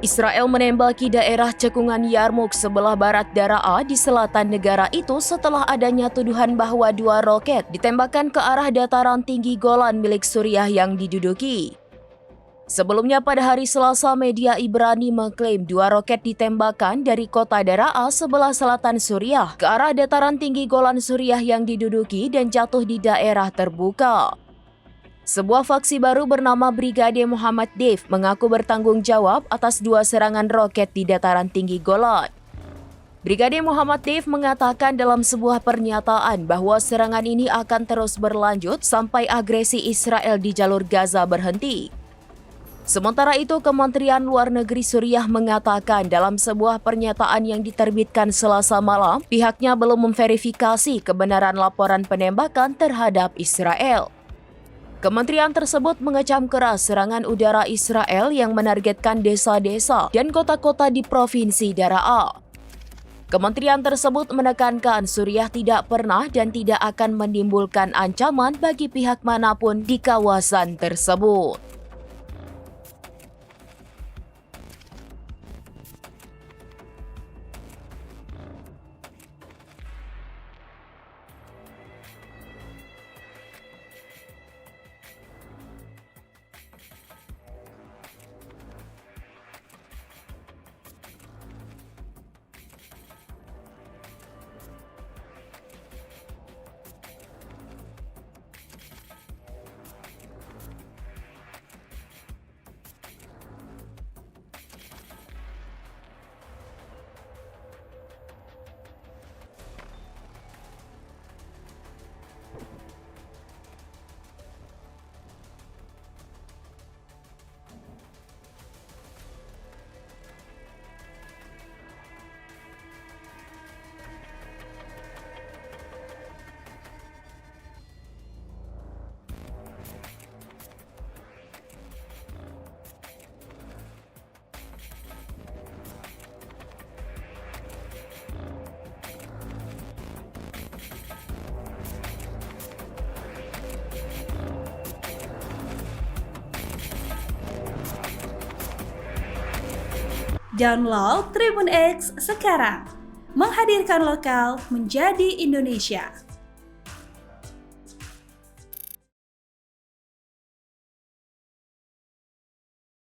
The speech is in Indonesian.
Israel menembaki daerah cekungan Yarmouk sebelah barat Daraa di selatan negara itu setelah adanya tuduhan bahwa 2 roket ditembakkan ke arah dataran tinggi Golan milik Suriah yang diduduki. Sebelumnya pada hari Selasa, media Ibrani mengklaim 2 roket ditembakkan dari kota Daraa sebelah selatan Suriah ke arah dataran tinggi Golan Suriah yang diduduki dan jatuh di daerah terbuka. Sebuah faksi baru bernama Brigade Muhammad Deif mengaku bertanggung jawab atas 2 serangan roket di dataran tinggi Golan. Brigade Muhammad Deif mengatakan dalam sebuah pernyataan bahwa serangan ini akan terus berlanjut sampai agresi Israel di jalur Gaza berhenti. Sementara itu, Kementerian Luar Negeri Suriah mengatakan dalam sebuah pernyataan yang diterbitkan Selasa malam, pihaknya belum memverifikasi kebenaran laporan penembakan terhadap Israel. Kementerian tersebut mengecam keras serangan udara Israel yang menargetkan desa-desa dan kota-kota di Provinsi Daraa. Kementerian tersebut menekankan Suriah tidak pernah dan tidak akan menimbulkan ancaman bagi pihak manapun di kawasan tersebut. Download Tribun X sekarang, menghadirkan lokal menjadi Indonesia.